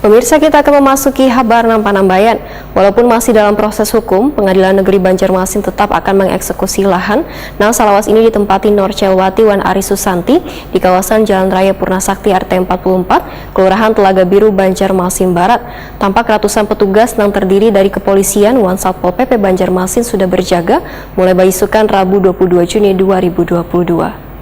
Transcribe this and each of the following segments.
Pemirsa, kita akan memasuki Habarna Panambayan. Walaupun masih dalam proses hukum, Pengadilan Negeri Banjarmasin tetap akan mengeksekusi lahan nang salawas ini ditempati Norcewati Wan Ari Susanti di kawasan Jalan Raya Purnasakti RT 44, Kelurahan Telaga Biru, Banjarmasin Barat. Tampak ratusan petugas nang terdiri dari kepolisian Wan Satpol PP Banjarmasin sudah berjaga mulai baisukan Rabu 22 Juni 2022.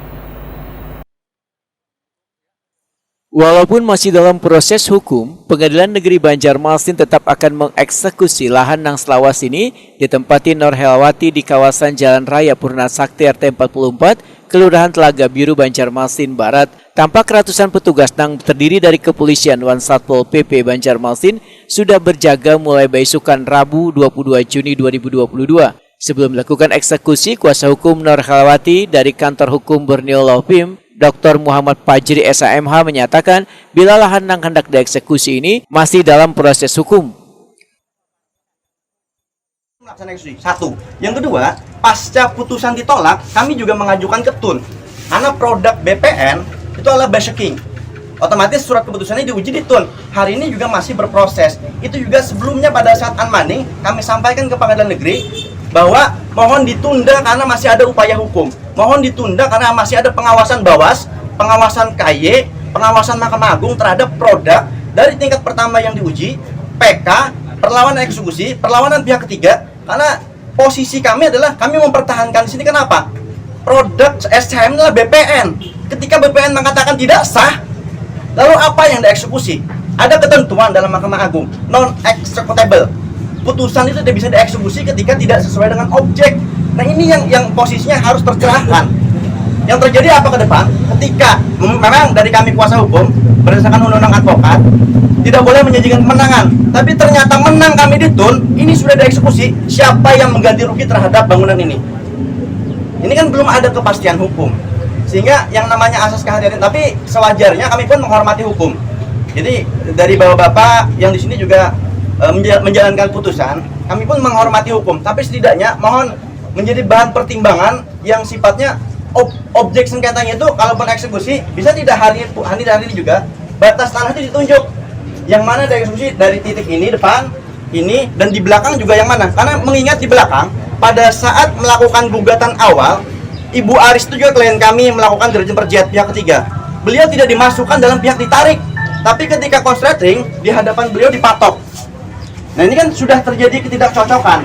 Walaupun masih dalam proses hukum, Pengadilan Negeri Banjarmasin tetap akan mengeksekusi lahan nang selawas ini ditempati Nur Helawati di kawasan Jalan Raya Purnasakti RT 44, Kelurahan Telaga Biru, Banjarmasin Barat. Tampak ratusan petugas nang terdiri dari kepolisian Wan Satpol PP Banjarmasin sudah berjaga mulai besukan Rabu 22 Juni 2022. Sebelum melakukan eksekusi, kuasa hukum Nur Helawati dari Kantor Hukum Borneo Law Firm, Dr. Muhammad Fajri SAMH menyatakan bila lahan yang hendak dieksekusi ini masih dalam proses hukum. Satu. Yang kedua, pasca putusan ditolak, kami juga mengajukan ke TUN. Karena produk BPN itu adalah basiking. Otomatis surat keputusannya diuji di TUN. Hari ini juga masih berproses. Itu juga sebelumnya pada saat unmanding, kami sampaikan ke Pengadilan Negeri bahwa mohon ditunda karena masih ada upaya hukum. Mohon ditunda karena masih ada pengawasan Bawas, pengawasan KY, pengawasan Mahkamah Agung terhadap produk dari tingkat pertama yang diuji, PK, perlawanan eksekusi, perlawanan pihak ketiga. Karena posisi kami adalah kami mempertahankan di sini. Kenapa? Produk SCM adalah BPN. Ketika BPN mengatakan tidak sah, lalu apa yang dieksekusi? Ada ketentuan dalam Mahkamah Agung, non-executable. Putusan itu tidak bisa dieksekusi ketika tidak sesuai dengan objek. Nah, ini yang posisinya harus tercerahkan. Yang terjadi apa ke depan? Ketika memang dari kami kuasa hukum berdasarkan undang-undang advokat tidak boleh menjanjikan kemenangan, tapi ternyata menang kami di TUN, ini sudah dieksekusi. Siapa yang mengganti rugi terhadap bangunan ini? Ini kan belum ada kepastian hukum, sehingga yang namanya asas kehadiran. Tapi sewajarnya kami pun menghormati hukum. Jadi dari bapak-bapak yang di sini juga menjalankan putusan, kami pun menghormati hukum, tapi setidaknya mohon menjadi bahan pertimbangan yang sifatnya objek sengketanya itu kalaupun eksekusi bisa tidak hari ini juga batas tanah itu ditunjuk yang mana dieksekusi dari titik ini depan ini dan di belakang juga yang mana, karena mengingat di belakang pada saat melakukan gugatan awal Ibu Aris itu juga klien kami melakukan dirjen perjiat pihak ketiga, beliau tidak dimasukkan dalam pihak ditarik, tapi ketika konsleting di hadapan beliau dipatok. Nah, ini kan sudah terjadi ketidakcocokan.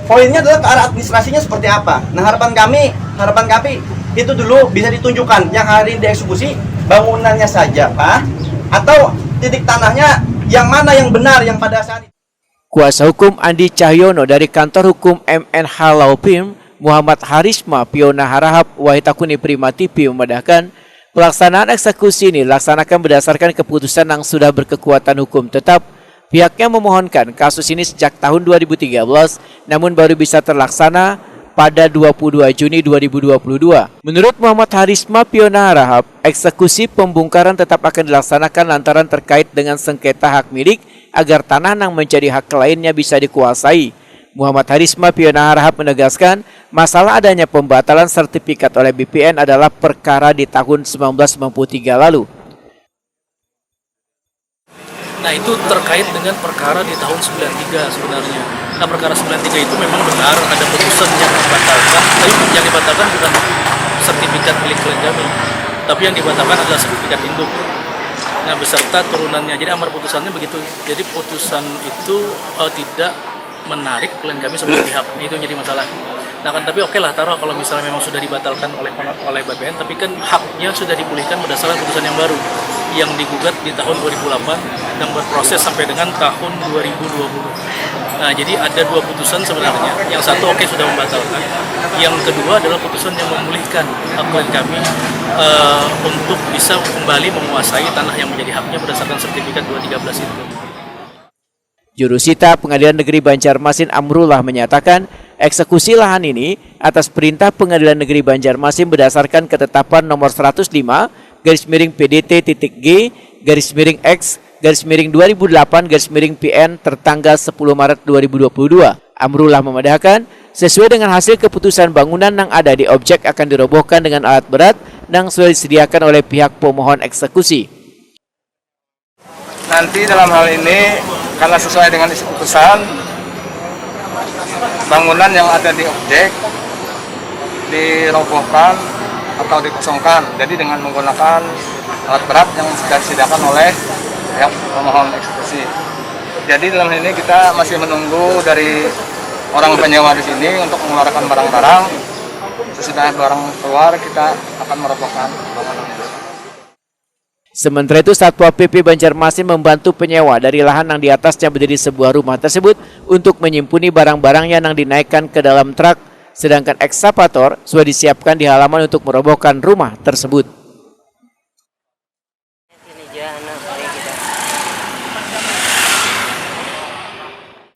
Poinnya adalah ke arah administrasinya seperti apa. Nah, harapan kami itu dulu bisa ditunjukkan yang hari ini dieksekusi bangunannya saja, Pak, atau titik tanahnya yang mana yang benar yang pada saat itu. Kuasa hukum Andi Cahyono dari Kantor Hukum MNH Law Firm, Muhammad Harisma Piona Harahap Wahitakuni Prima TV memandahkan pelaksanaan eksekusi ini dilaksanakan berdasarkan keputusan yang sudah berkekuatan hukum tetap. Pihaknya memohonkan kasus ini sejak tahun 2013, namun baru bisa terlaksana pada 22 Juni 2022. Menurut Muhammad Harisma Piona Harahap, eksekusi pembongkaran tetap akan dilaksanakan lantaran terkait dengan sengketa hak milik agar tanah yang menjadi hak lainnya bisa dikuasai. Muhammad Harisma Piona Harahap menegaskan, masalah adanya pembatalan sertifikat oleh BPN adalah perkara di tahun 1993 lalu. Nah, itu terkait dengan perkara di tahun 93 sebenarnya. Nah, perkara 93 itu memang benar ada putusan yang dibatalkan, tapi yang dibatalkan bukan sertifikat milik klien kami, tapi yang dibatalkan adalah sertifikat induk. Nah, beserta turunannya. Jadi amar putusannya begitu. Jadi putusan itu tidak menarik klien kami sebagai pihak. Itu jadi masalah. Nah, kan tapi oke lah, taruh kalau misalnya memang sudah dibatalkan oleh BPN, tapi kan haknya sudah dipulihkan berdasarkan putusan yang baru yang digugat di tahun 2008 dan berproses sampai dengan tahun 2020. Nah, jadi ada dua putusan sebenarnya. Yang satu oke sudah membatalkan. Yang kedua adalah putusan yang memulihkan hak klien kami untuk bisa kembali menguasai tanah yang menjadi haknya berdasarkan sertifikat 213 itu. Jurusita Pengadilan Negeri Banjarmasin Amrullah menyatakan eksekusi lahan ini atas perintah Pengadilan Negeri Banjarmasin berdasarkan ketetapan nomor 105/PDT-G/X/2008/PN tertanggal 10 Maret 2022. Amrullah memandahkan sesuai dengan hasil keputusan bangunan yang ada di objek akan dirobohkan dengan alat berat yang sudah disediakan oleh pihak pemohon eksekusi. nanti dalam hal ini karena sesuai dengan isi putusan, bangunan yang ada di objek dirobohkan atau dikosongkan. Jadi dengan menggunakan alat berat yang sudah disediakan oleh pihak pemohon eksekusi. Jadi dalam hal ini kita masih menunggu dari orang penyewa di sini untuk mengeluarkan barang-barang. Sesudah barang keluar, kita akan merobohkan bangunan itu. Sementara itu, Satpol PP Banjarmasin membantu penyewa dari lahan yang di atasnya berdiri sebuah rumah tersebut untuk menyimpuni barang-barang yang dinaikkan ke dalam truk, sedangkan ekskavator sudah disiapkan di halaman untuk merobohkan rumah tersebut.